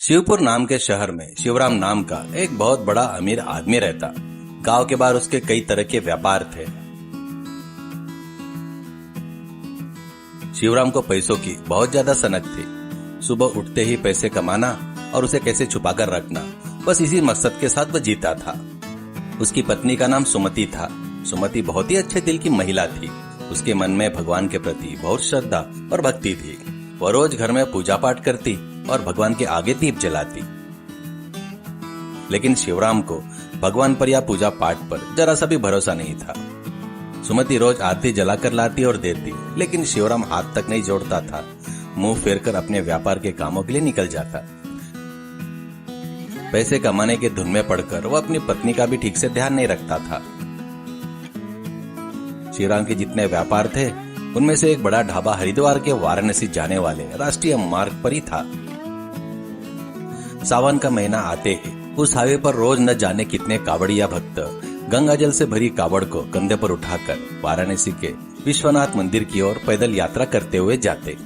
शिवपुर नाम के शहर में शिवराम नाम का एक बहुत बड़ा अमीर आदमी रहता। गांव के बाहर उसके कई तरह के व्यापार थे। शिवराम को पैसों की बहुत ज्यादा सनक थी। सुबह उठते ही पैसे कमाना और उसे कैसे छुपाकर रखना, बस इसी मकसद के साथ वह जीता था। उसकी पत्नी का नाम सुमति था। सुमति बहुत ही अच्छे दिल की महिला थी। उसके मन में भगवान के प्रति बहुत श्रद्धा और भक्ति थी। वह रोज घर में पूजा पाठ करती और भगवान के आगे दीप जलाती। लेकिन शिवराम को भगवान पर या पूजा पाठ पर जरा सा भी भरोसा नहीं था। सुमति रोज आरती जलाकर लाती और देती, लेकिन शिवराम हाथ तक नहीं जोड़ता था। मुंह फेरकर अपने व्यापार के कामों के लिए निकल जाता। पैसे कमाने के धुन में पड़कर वह अपनी पत्नी का भी ठीक से ध्यान नहीं रखता था। शिवराम के जितने व्यापार थे उनमें से एक बड़ा ढाबा हरिद्वार के वाराणसी जाने वाले राष्ट्रीय मार्ग पर ही था। सावन का महीना आते ही उस हाईवे पर रोज न जाने कितने कावड़िया भक्त गंगा जल से भरी कावड़ को कंधे पर उठाकर वाराणसी के विश्वनाथ मंदिर की ओर पैदल यात्रा करते हुए जाते।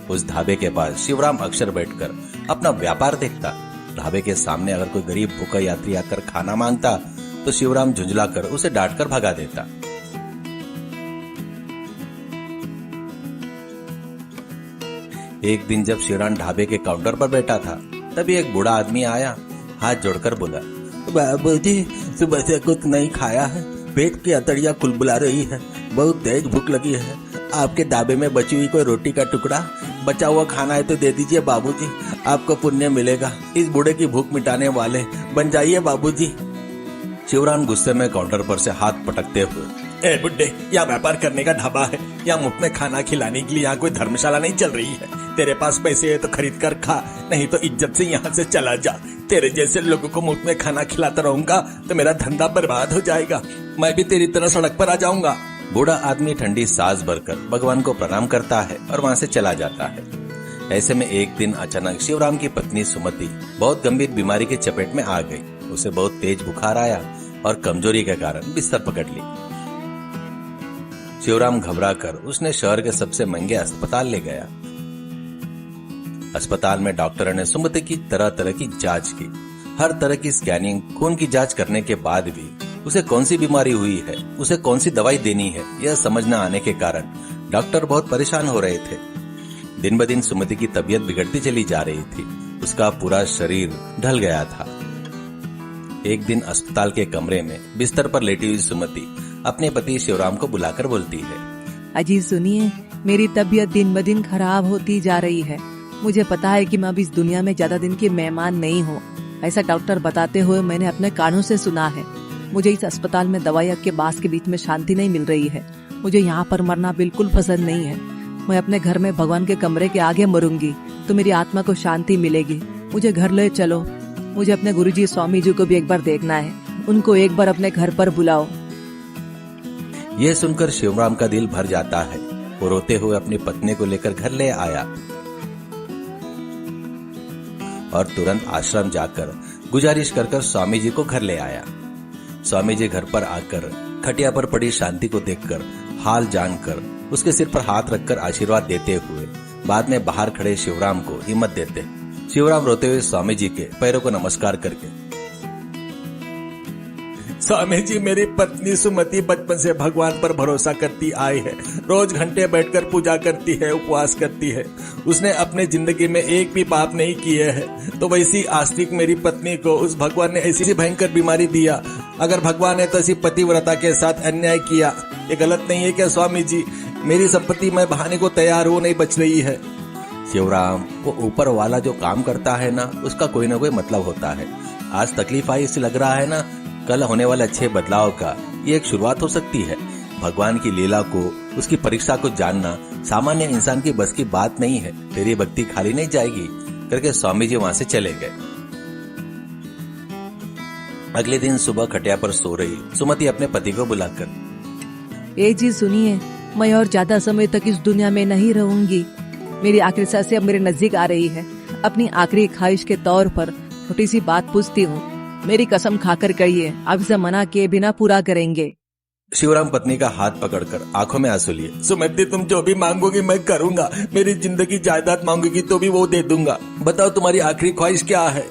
उस ढाबे के पास शिवराम अक्सर बैठकर अपना व्यापार देखता। ढाबे के सामने अगर कोई गरीब भूखा यात्री आकर खाना मांगता तो शिवराम झुंझलाकर उसे डांटकर भगा देता। एक दिन जब शिवराम ढाबे के काउंटर पर बैठा था, तभी एक बूढ़ा आदमी आया। हाथ जोड़कर बोला, बाबूजी, सुबह से कुछ नहीं खाया है, पेट की अतड़ियाँ कुलबुला रही है, बहुत तेज भूख लगी है। आपके ढाबे में बची हुई कोई रोटी का टुकड़ा, बचा हुआ खाना है तो दे दीजिए बाबूजी, आपको पुण्य मिलेगा। इस बूढ़े की भूख मिटाने वाले बन जाइए बाबूजी। शिवराम गुस्से में काउंटर पर से हाथ पटकते हुए, ए बुड्ढे, यहाँ व्यापार करने का ढाबा है, यहाँ मुफ्त में खाना खिलाने के लिए यहाँ कोई धर्मशाला नहीं चल रही है। तेरे पास पैसे है तो खरीद कर खा, नहीं तो इज्जत से यहाँ से चला जा। तेरे जैसे लोगों को मुफ्त में खाना खिलाता रहूंगा तो मेरा धंधा बर्बाद हो जाएगा। मैं भी तेरी तरह सड़क पर आ जाऊंगा। बूढ़ा आदमी ठंडी सांस भरकर भगवान को प्रणाम करता है और वहाँ से चला जाता है। ऐसे में एक दिन अचानक शिवराम की पत्नी सुमति बहुत गंभीर बीमारी की चपेट में आ गई। उसे बहुत तेज बुखार आया और कमजोरी के कारण बिस्तर पकड़ ली। शिवराम घबराकर उसने शहर के सबसे महंगे अस्पताल ले गया। अस्पताल में डॉक्टर ने सुमति की तरह तरह की जांच की। हर तरह की स्कैनिंग, खून की जांच करने के बाद भी उसे कौन सी बीमारी हुई है, उसे कौन सी दवाई देनी है, यह समझ न आने के कारण डॉक्टर बहुत परेशान हो रहे थे। दिन ब दिन सुमति की तबीयत बिगड़ती चली जा रही थी। उसका पूरा शरीर ढल गया था। एक दिन अस्पताल के कमरे में बिस्तर पर लेटी हुई सुमति अपने पति शिवराम को बुलाकर बोलती है, अजी सुनिए, मेरी तबीयत दिन ब दिन खराब होती जा रही है। मुझे पता है कि मैं अब इस दुनिया में ज्यादा दिन की मेहमान नहीं हूँ, ऐसा डॉक्टर बताते हुए मैंने अपने कानों से सुना है। मुझे इस अस्पताल में दवाइयों के बास के बीच में शांति नहीं मिल रही है। मुझे यहाँ पर मरना बिल्कुल पसंद नहीं है। मैं अपने घर में भगवान के कमरे के आगे मरूंगी तो मेरी आत्मा को शांति मिलेगी। मुझे घर ले चलो। मुझे अपने गुरुजी स्वामी जी को भी एक बार देखना है। उनको एक बार अपने घर पर बुलाओ। यह सुनकर शिवराम का दिल भर जाता है। वो रोते हुए अपनी पत्नी को लेकर घर ले आया और तुरंत आश्रम जाकर गुजारिश कर स्वामी जी को घर ले आया। स्वामी जी घर पर आकर खटिया पर पड़ी शांति को देखकर, हाल जानकर उसके सिर पर हाथ रखकर आशीर्वाद देते हुए बाद में बाहर खड़े शिवराम को हिम्मत देते। शिवराम रोते हुए स्वामी जी के पैरों को नमस्कार करके, स्वामी जी, मेरी पत्नी सुमति बचपन से भगवान पर भरोसा करती आई है। रोज घंटे बैठकर पूजा करती है, उपवास करती है। उसने अपने जिंदगी में एक भी पाप नहीं किए हैं, तो वैसी आस्तिक मेरी पत्नी को उस भगवान ने ऐसी भयंकर बीमारी दिया। अगर भगवान ने तो ऐसी पतिव्रता के साथ अन्याय किया, ये गलत नहीं है क्या स्वामी जी? मेरी संपत्ति मैं बहाने को तैयार हो नहीं बच रही है। शिवराम, वो ऊपर वाला जो काम करता है ना, उसका कोई ना कोई मतलब होता है। आज तकलीफ आई इससे लग रहा है ना, कल होने वाले अच्छे बदलाव का ये एक शुरुआत हो सकती है। भगवान की लीला को, उसकी परीक्षा को जानना सामान्य इंसान की बस की बात नहीं है। तेरी भक्ति खाली नहीं जाएगी करके स्वामी जी वहां से चले गए। अगले दिन सुबह खटिया पर सो रही सुमति अपने पति को बुलाकर, ए जी सुनिए, मैं और ज्यादा समय तक इस दुनिया में नहीं रहूंगी। मेरी आखिरी सांस अब मेरे नजदीक आ रही है। अपनी आखिरी ख्वाहिश के तौर पर छोटी सी बात पूछती हूँ। मेरी कसम खाकर कहिए, आप इसे मना किए बिना पूरा करेंगे। शिवराम पत्नी का हाथ पकड़कर आंखों में आंसू लिए। सुमति, तुम जो भी मांगोगी मैं करूंगा। मेरी जिंदगी जायदाद मांगोगी तो भी वो दे दूंगा। बताओ तुम्हारी आखिरी ख्वाहिश क्या है?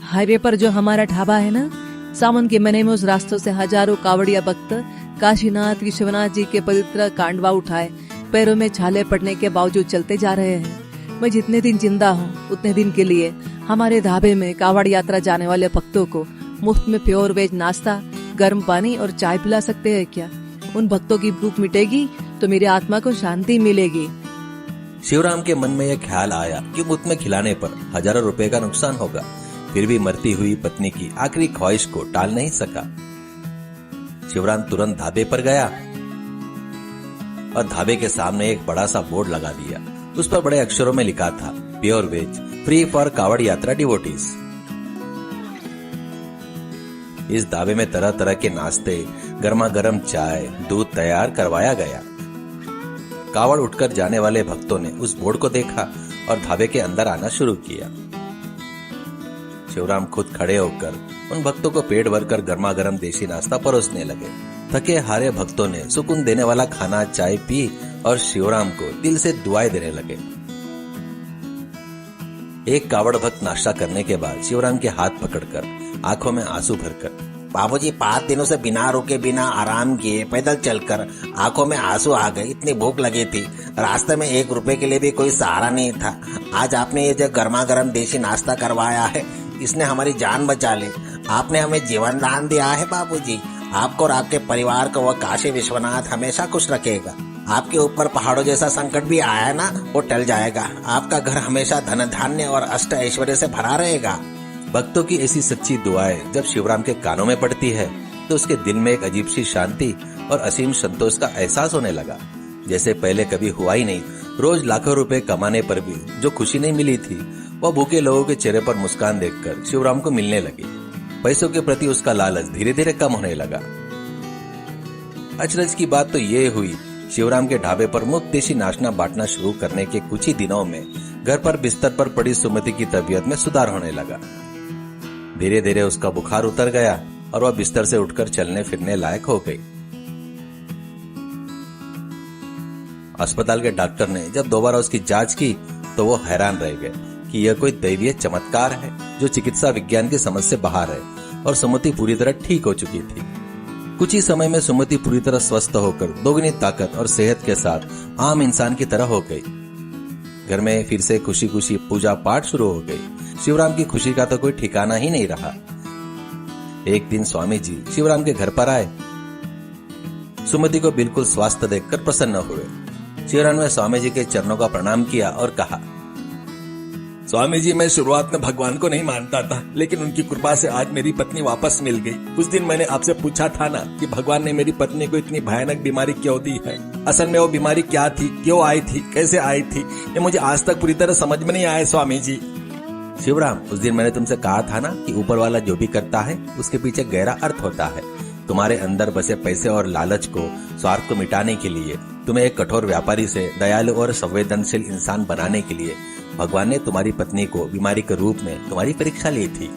हाईवे पर जो हमारा ढाबा है ना, सावन के महीने में उस रास्तों से हजारों कावड़िया भक्त काशीनाथ विश्वनाथ जी के पवित्र कांडवा उठाए पैरों में छाले पड़ने के बावजूद चलते जा रहे हैं। मैं जितने दिन जिंदा हूँ उतने दिन के लिए हमारे ढाबे में कावड़ यात्रा जाने वाले भक्तों को मुफ्त में प्योर वेज नाश्ता, गर्म पानी और चाय पिला सकते हैं क्या? उन भक्तों की भूख मिटेगी तो मेरी आत्मा को शांति मिलेगी। शिवराम के मन में यह ख्याल आया कि मुफ्त में खिलाने पर हजारों रुपए का नुकसान होगा, फिर भी मरती हुई पत्नी की आखिरी ख्वाहिश को टाल नहीं सका। शिवराम तुरंत ढाबे पर गया और ढाबे के सामने एक बड़ा सा बोर्ड लगा दिया। उस पर बड़े अक्षरों में लिखा था, प्योर वेज, फ्री फॉर कावड़ यात्रा डिवोटीज। इस ढाबे में तरह तरह के नाश्ते, गर्मा गर्म चाय, दूध तैयार करवाया गया। कावड़ उठकर जाने वाले भक्तों ने उस बोर्ड को देखा और ढाबे के अंदर आना शुरू किया। शिवराम खुद खड़े होकर उन भक्तों को पेट भरकर गर्मा गर्म देसी नाश्ता परोसने लगे। थके हारे भक्तों ने सुकून देने वाला खाना, चाय पी और शिवराम को दिल से दुआएं देने लगे। एक कावड़ भक्त नाश्ता करने के बाद शिवराम के हाथ पकड़कर आंखों में आंसू भरकर, बाबूजी 5 दिनों से बिना रुके बिना आराम किए पैदल चलकर आंखों में आंसू आ गए। इतनी भूख लगी थी, रास्ते में 1 रुपए के लिए भी कोई सहारा नहीं था। आज आपने ये जो गर्मा गर्म देसी नाश्ता करवाया है, इसने हमारी जान बचा ली। आपने हमें जीवन दान दिया है बाबूजी। आपको और आपके परिवार को वह काशी विश्वनाथ हमेशा खुश रखेगा। आपके ऊपर पहाड़ों जैसा संकट भी आया है ना, वो टल जाएगा। आपका घर हमेशा धन धान्य और अष्ट ऐश्वर्य से भरा रहेगा। भक्तों की ऐसी सच्ची दुआएं जब शिवराम के कानों में पड़ती है तो उसके दिल में एक अजीब सी शांति और असीम संतोष का एहसास होने लगा, जैसे पहले कभी हुआ ही नहीं। रोज लाखों रुपए कमाने पर भी जो खुशी नहीं मिली थी, वह भूखे लोगों के चेहरे पर मुस्कान देखकर शिवराम को मिलने लगी। पैसों के प्रति उसका लालच धीरे धीरे कम होने लगा। अचरज की बात तो ये हुई, शिवराम के ढाबे पर मुफ्त देसी नाश्ता बांटना शुरू करने के कुछ ही दिनों में घर पर बिस्तर पर पड़ी सुमति की तबीयत में सुधार होने लगा। धीरे धीरे उसका बुखार उतर गया और वह बिस्तर से उठकर चलने फिरने लायक हो गई। अस्पताल के डॉक्टर ने जब दोबारा उसकी जांच की तो वो हैरान रह गए कि यह कोई दैवीय चमत्कार है जो चिकित्सा विज्ञान की समझ से बाहर है, और सुमति पूरी तरह ठीक हो चुकी थी। कुछ ही समय में सुमति पूरी तरह स्वस्थ होकर दोगुनी ताकत और सेहत के साथ आम इंसान की तरह हो गई। घर में फिर से खुशी खुशी पूजा पाठ शुरू हो गई। शिवराम की खुशी का तो कोई ठिकाना ही नहीं रहा। एक दिन स्वामी जी शिवराम के घर पर आए। सुमति को बिल्कुल स्वस्थ देखकर प्रसन्न हुए। शिवराम ने स्वामी जी के चरणों का प्रणाम किया और कहा, स्वामी जी, मैं शुरुआत में भगवान को नहीं मानता था, लेकिन उनकी कृपा से आज मेरी पत्नी वापस मिल गई। उस दिन मैंने आपसे पूछा था ना कि भगवान ने मेरी पत्नी को इतनी भयानक बीमारी क्यों दी है। असल में वो बीमारी क्या थी, क्यों आई थी, कैसे आई थी, ये मुझे आज तक पूरी तरह समझ में नहीं आया स्वामी जी। शिवराम, उस दिन मैंने तुमसे कहा था ना कि ऊपर वाला जो भी करता है उसके पीछे गहरा अर्थ होता है। तुम्हारे अंदर बसे पैसे और लालच को, स्वार्थ को मिटाने के लिए, तुम्हें एक कठोर व्यापारी से दयालु और संवेदनशील इंसान बनाने के लिए भगवान ने तुम्हारी पत्नी को बीमारी के रूप में तुम्हारी परीक्षा ली थी।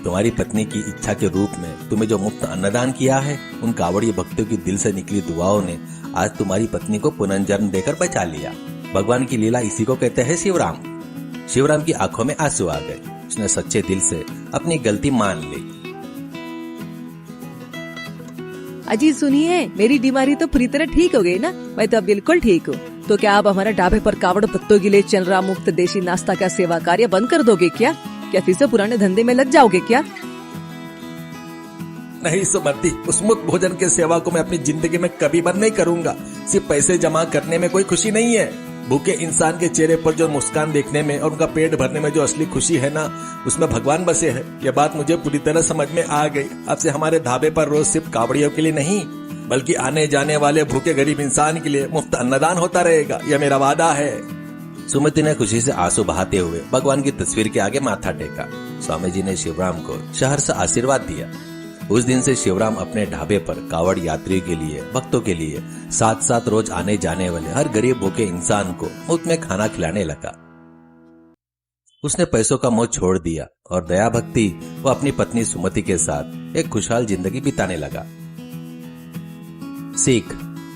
तुम्हारी पत्नी की इच्छा के रूप में तुम्हें जो मुफ्त अन्नदान किया है, उन कावड़ी भक्तों की दिल से निकली दुआओं ने आज तुम्हारी पत्नी को पुनर्जन्म देकर बचा लिया। भगवान की लीला इसी को कहते हैं शिवराम। शिवराम की आंखों में आंसू आ गए। उसने सच्चे दिल से अपनी गलती मान ली। अजी सुनिए, मेरी बीमारी तो पूरी तरह ठीक हो गई ना, मैं तो अब बिल्कुल ठीक हूँ। तो क्या आप हमारे ढाबे पर कावड़ भक्तों के लिए चल रहा मुफ्त देसी नाश्ता का सेवा कार्य बंद कर दोगे क्या? क्या फिर से पुराने धंधे में लग जाओगे क्या? नहीं सुमति, उस मुफ्त भोजन के सेवा को मैं अपनी जिंदगी में कभी बंद नहीं करूंगा। सिर्फ पैसे जमा करने में कोई खुशी नहीं है। भूखे इंसान के चेहरे पर जो मुस्कान देखने में और उनका पेट भरने में जो असली खुशी है ना, उसमें भगवान बसे है। यह बात मुझे पूरी तरह समझ में आ गई। अब से हमारे ढाबे पर रोज सिर्फ कावड़ियों के लिए नहीं, बल्कि आने जाने वाले भूखे गरीब इंसान के लिए मुफ्त अन्नदान होता रहेगा। यह मेरा वादा है। सुमति ने खुशी से आंसू बहाते हुए भगवान की तस्वीर के आगे माथा टेका। स्वामी जी ने शिवराम को सहर्ष आशीर्वाद दिया। उस दिन से शिवराम अपने ढाबे पर कावड़ यात्री के लिए, भक्तों के लिए, साथ साथ रोज आने जाने वाले हर गरीब भूखे इंसान को मुफ्त में खाना खिलाने लगा। उसने पैसों का मोह छोड़ दिया और दया भक्ति वो अपनी पत्नी सुमति के साथ एक खुशहाल जिंदगी बिताने लगा। सीख।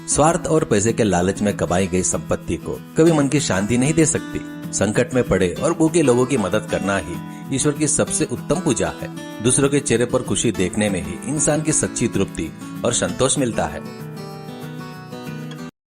स्वार्थ और पैसे के लालच में कमाई गई संपत्ति को कभी मन की शांति नहीं दे सकती। संकट में पड़े और भूखे लोगों की मदद करना ही ईश्वर की सबसे उत्तम पूजा है। दूसरों के चेहरे पर खुशी देखने में ही इंसान की सच्ची तृप्ति और संतोष मिलता है।